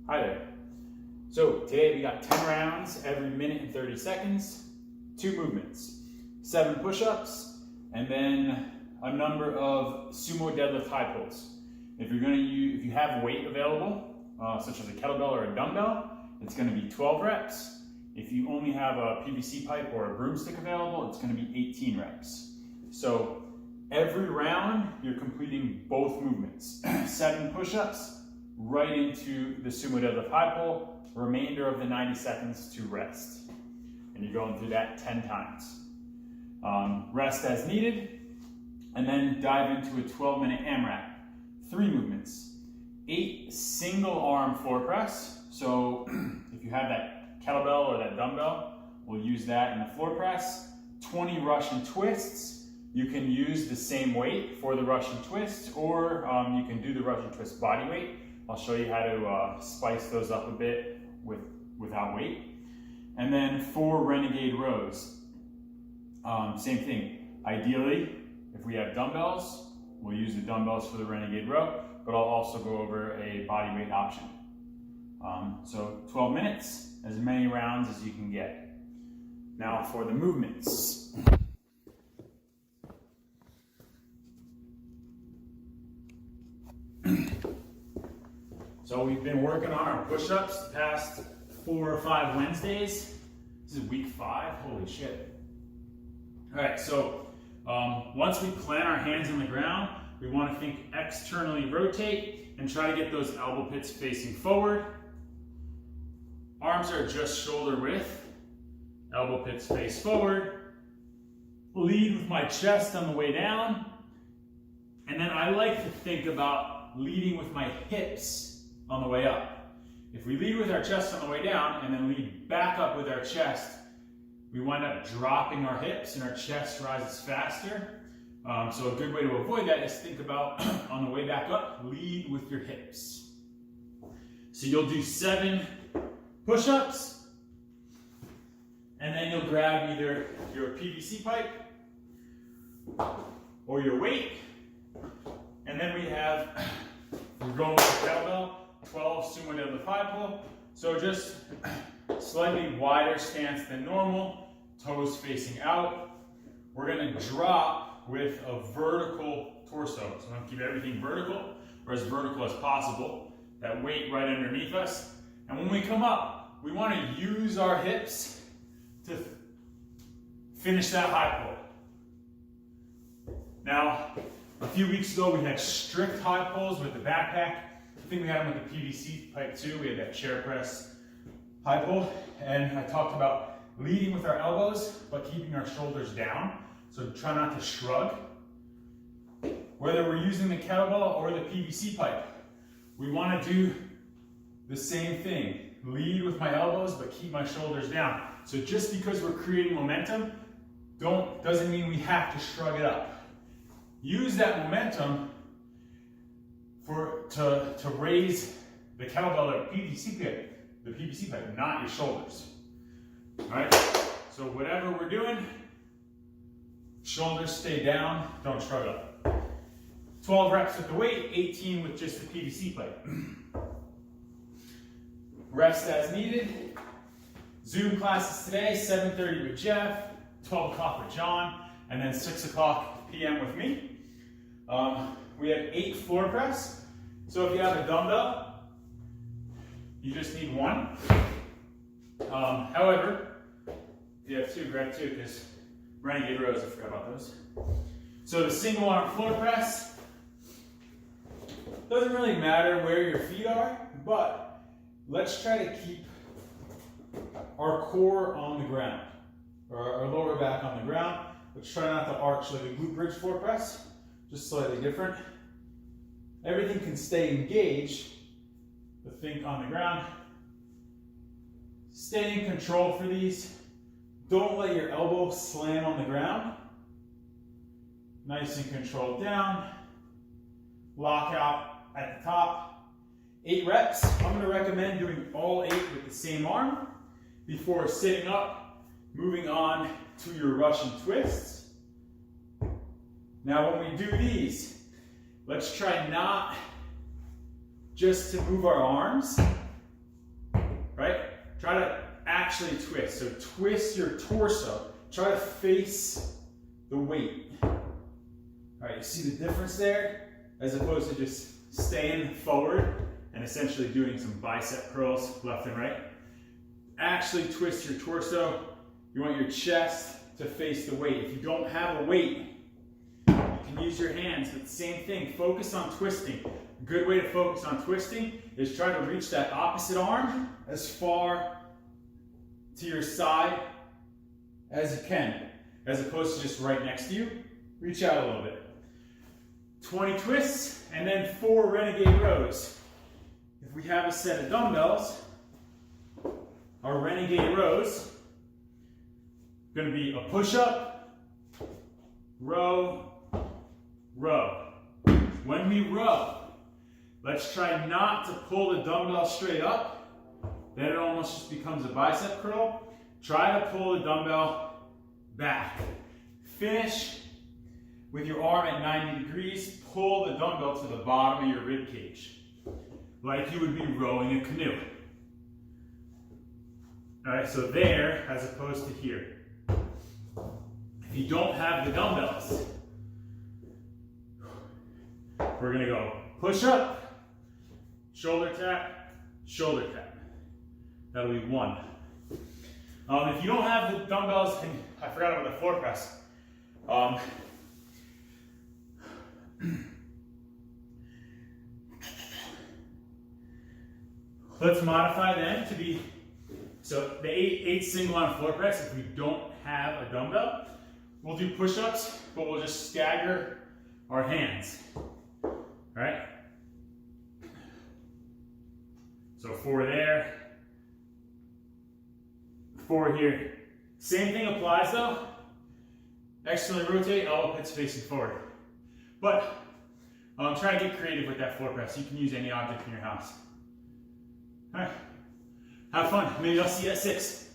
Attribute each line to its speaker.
Speaker 1: Hi there. So today we got 10 rounds every minute and 30 seconds, 2 movements, 7 push-ups, and then a number of sumo deadlift high pulls. If you have weight available, such as a kettlebell or a dumbbell, it's going to be 12 reps. If you only have a PVC pipe or a broomstick available, it's going to be 18 reps. So every round, you're completing both movements. 7 push-ups right into the sumo deadlift high pull, remainder of the 90 seconds to rest. And you're going through that 10 times. Rest as needed, and then dive into a 12-minute AMRAP. 3 movements. 8 single arm floor press. So if you have that kettlebell or that dumbbell, we'll use that in the floor press. 20 Russian twists. You can use the same weight for the Russian twist, or you can do the Russian twist body weight. I'll show you how to spice those up a bit without weight. And then 4 renegade rows. Same thing. Ideally, if we have dumbbells, we'll use the dumbbells for the renegade row, but I'll also go over a body weight option. So 12 minutes, as many rounds as you can get. Now for the movements. So we've been working on our push-ups the past 4 or 5 Wednesdays. This is week 5, holy shit. All right, so once we plant our hands on the ground, we want to think externally rotate and try to get those elbow pits facing forward. Arms are just shoulder width, elbow pits face forward. Lead with my chest on the way down. And then I like to think about leading with my hips on the way up. If we lead with our chest on the way down and then lead back up with our chest, we wind up dropping our hips and our chest rises faster. So a good way to avoid that is think about on the way back up, lead with your hips. So you'll do 7 push-ups, and then you'll grab either your PVC pipe or your weight, and then we're going with the kettlebell, 12 sumo deadlift high pull. So just slightly wider stance than normal, toes facing out. We're going to drop with a vertical torso. So I'm going to keep everything vertical, or as vertical as possible. That weight right underneath us. And when we come up, we want to use our hips to finish that high pull. Now, a few weeks ago, we had strict high pulls with the backpack. I think we had them with the PVC pipe too. We had that chair press high pull. And I talked about leading with our elbows, but keeping our shoulders down. So try not to shrug. Whether we're using the kettlebell or the PVC pipe, we want to do the same thing. Lead with my elbows, but keep my shoulders down. So just because we're creating momentum, doesn't mean we have to shrug it up. Use that momentum to raise the kettlebell or the PVC pipe, not your shoulders. All right. So whatever we're doing, shoulders stay down, don't shrug up. 12 reps with the weight, 18 with just the PVC pipe. Rest as needed. Zoom classes today, 7:30 with Jeff, 12 o'clock with John, and then 6 o'clock p.m. with me. We have 8 floor press. So if you have a dumbbell, you just need 1. However, if you have 2, grab 2, because renegade rows, I forgot about those. So the single arm floor press, doesn't really matter where your feet are, but let's try to keep our core on the ground, or our lower back on the ground. Let's try not to arch like a glute bridge floor press, just slightly different. Everything can stay engaged, but think on the ground. Stay in control for these. Don't let your elbow slam on the ground. Nice and controlled down. Lock out at the top. 8 reps. I'm going to recommend doing all 8 with the same arm before sitting up, moving on to your Russian twists. Now when we do these, let's try not just to move our arms, try to actually twist. So twist your torso. Try to face the weight. All right, you see the difference there? As opposed to just staying forward and essentially doing some bicep curls left and right. Actually twist your torso. You want your chest to face the weight. If you don't have a weight, you can use your hands, but the same thing, focus on twisting. A good way to focus on twisting is try to reach that opposite arm as far to your side as you can, as opposed to just right next to you. Reach out a little bit. 20 twists, and then 4 renegade rows. If we have a set of dumbbells, our renegade rows going to be a push-up, row, row. When we row, let's try not to pull the dumbbell straight up. Then it almost just becomes a bicep curl. Try to pull the dumbbell back. Finish with your arm at 90 degrees. Pull the dumbbell to the bottom of your rib cage, like you would be rowing a canoe. All right, so there as opposed to here. If you don't have the dumbbells, we're gonna go push up, shoulder tap, shoulder tap. That'll be 1. If you don't have the dumbbells, and I forgot about the floor press. Let's modify them to be, so the 8 single on floor press, if we don't have a dumbbell, we'll do push-ups, but we'll just stagger our hands, all right? So 4 there, 4 here. Same thing applies though. Externally rotate, elbow pits facing forward. But try to get creative with that floor press. You can use any object in your house. All right, have fun. Maybe I'll see you at 6.